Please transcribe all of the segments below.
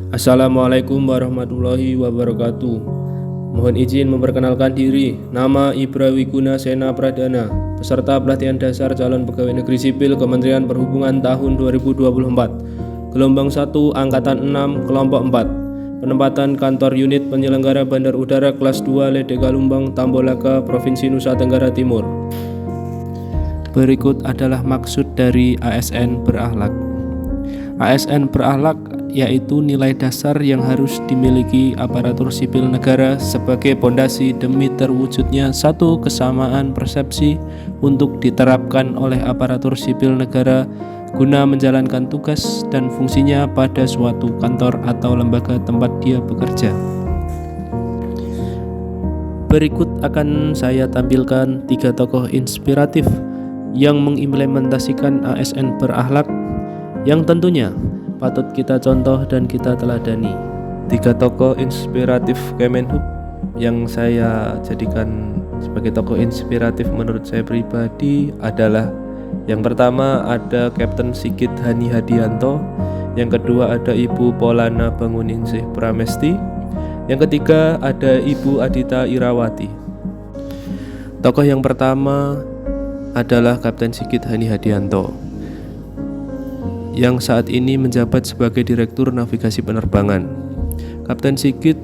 Assalamualaikum warahmatullahi wabarakatuh. Mohon izin memperkenalkan diri. Nama Ibra Wiguna Sena Pradana, peserta pelatihan dasar calon pegawai negeri sipil Kementerian Perhubungan tahun 2024. Gelombang 1 Angkatan 6 Kelompok 4. Penempatan kantor unit penyelenggara Bandar Udara kelas 2 Lede Galumbang, Tambolaka, Provinsi Nusa Tenggara Timur. Berikut adalah maksud dari ASN berakhlak. ASN berakhlak yaitu nilai dasar yang harus dimiliki aparatur sipil negara sebagai pondasi demi terwujudnya satu kesamaan persepsi untuk diterapkan oleh aparatur sipil negara guna menjalankan tugas dan fungsinya pada suatu kantor atau lembaga tempat dia bekerja. Berikut akan saya tampilkan 3 tokoh inspiratif yang mengimplementasikan ASN berakhlak yang tentunya patut kita contoh dan kita teladani. 3 tokoh inspiratif Kemenhub yang saya jadikan sebagai tokoh inspiratif menurut saya pribadi adalah: yang pertama ada Kapten Sigit Hani Hadianto, yang kedua ada Ibu Polana Banguningsih Pramesti, yang ketiga ada Ibu Adita Irawati. Tokoh yang pertama adalah Kapten Sigit Hani Hadianto yang saat ini menjabat sebagai Direktur Navigasi Penerbangan. Kapten Sigit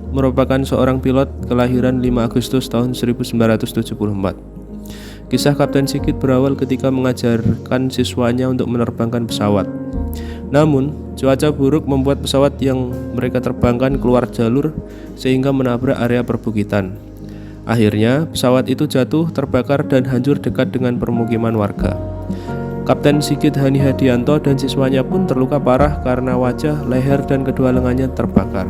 merupakan seorang pilot kelahiran 5 Agustus tahun 1974. Kisah Kapten Sigit berawal ketika mengajarkan siswanya untuk menerbangkan pesawat. Namun, cuaca buruk membuat pesawat yang mereka terbangkan keluar jalur sehingga menabrak area perbukitan. Akhirnya, pesawat itu jatuh, terbakar dan hancur dekat dengan permukiman warga. Kapten Sigit Hani Hadianto dan siswanya pun terluka parah karena wajah, leher, dan kedua lengannya terbakar.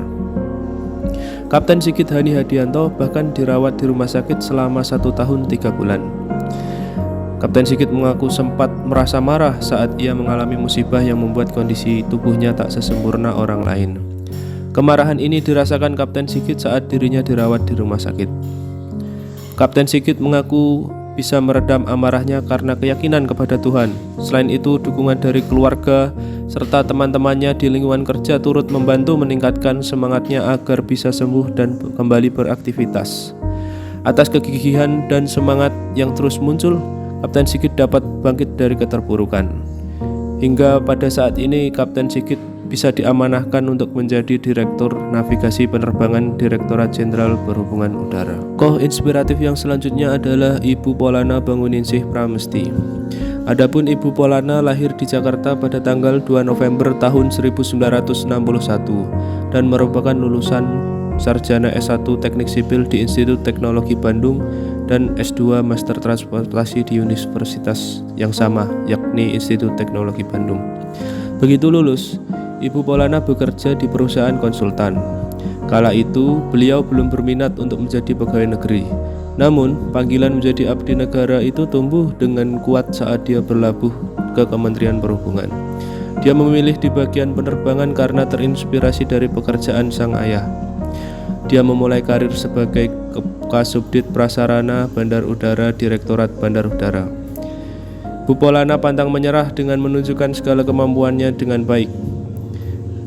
Kapten Sigit Hani Hadianto bahkan dirawat di rumah sakit selama 1 tahun 3 bulan. Kapten Sigit mengaku sempat merasa marah saat ia mengalami musibah yang membuat kondisi tubuhnya tak sesempurna orang lain. Kemarahan ini dirasakan Kapten Sigit saat dirinya dirawat di rumah sakit. Kapten Sigit mengaku bisa meredam amarahnya karena keyakinan kepada Tuhan. Selain itu, dukungan dari keluarga serta teman-temannya di lingkungan kerja turut membantu meningkatkan semangatnya agar bisa sembuh dan kembali beraktivitas. Atas kegigihan dan semangat yang terus muncul, Kapten Sigit dapat bangkit dari keterpurukan. Hingga pada saat ini, Kapten Sigit bisa diamanahkan untuk menjadi Direktur Navigasi Penerbangan Direktorat Jenderal Perhubungan Udara. Tokoh inspiratif yang selanjutnya adalah Ibu Polana Banguningsih Pramesti. Adapun Ibu Polana lahir di Jakarta pada tanggal 2 November tahun 1961 dan merupakan lulusan Sarjana S1 Teknik Sipil di Institut Teknologi Bandung dan S2 Master Transportasi di Universitas yang sama, yakni Institut Teknologi Bandung. Begitu lulus, Ibu Polana bekerja di perusahaan konsultan. Kala itu, beliau belum berminat untuk menjadi pegawai negeri. Namun, panggilan menjadi abdi negara itu tumbuh dengan kuat saat dia berlabuh ke Kementerian Perhubungan. Dia memilih di bagian penerbangan karena terinspirasi dari pekerjaan sang ayah. Dia memulai karir sebagai Kasubdit Prasarana Bandar Udara Direktorat Bandar Udara. Bu Polana pantang menyerah dengan menunjukkan segala kemampuannya dengan baik.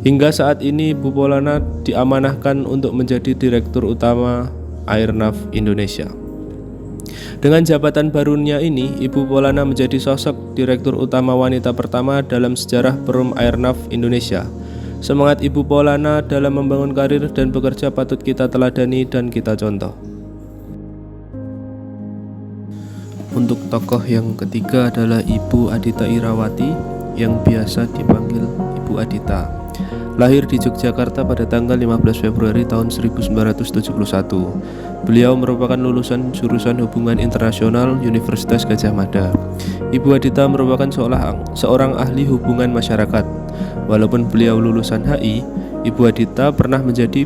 Hingga saat ini Bu Polana diamanahkan untuk menjadi Direktur Utama Airnav Indonesia. Dengan jabatan barunya ini, Ibu Polana menjadi sosok Direktur Utama wanita pertama dalam sejarah Perum Airnav Indonesia. Semangat Ibu Polana dalam membangun karir dan bekerja patut kita teladani dan kita contoh. Untuk tokoh yang ketiga adalah Ibu Adita Irawati yang biasa dipanggil Ibu Adita. Lahir di Yogyakarta pada tanggal 15 Februari tahun 1971. Beliau merupakan lulusan jurusan Hubungan Internasional Universitas Gadjah Mada. Ibu Adita merupakan seorang ahli hubungan masyarakat. Walaupun beliau lulusan HI, Ibu Adita pernah menjadi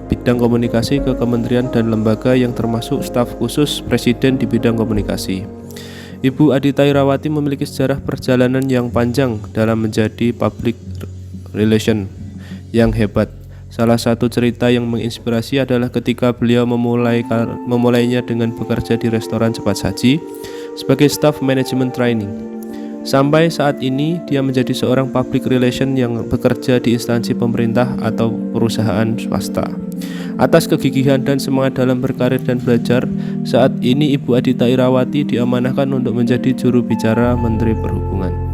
bidang komunikasi ke kementerian dan lembaga yang termasuk staf khusus Presiden di bidang komunikasi. Ibu Adita Irawati memiliki sejarah perjalanan yang panjang dalam menjadi public relation yang hebat. Salah satu cerita yang menginspirasi adalah ketika beliau memulainya dengan bekerja di restoran cepat saji sebagai staff management training. Sampai saat ini, dia menjadi seorang public relation yang bekerja di instansi pemerintah atau perusahaan swasta. Atas kegigihan dan semangat dalam berkarir dan belajar, saat ini Ibu Adita Irawati diamanahkan untuk menjadi juru bicara Menteri Perhubungan.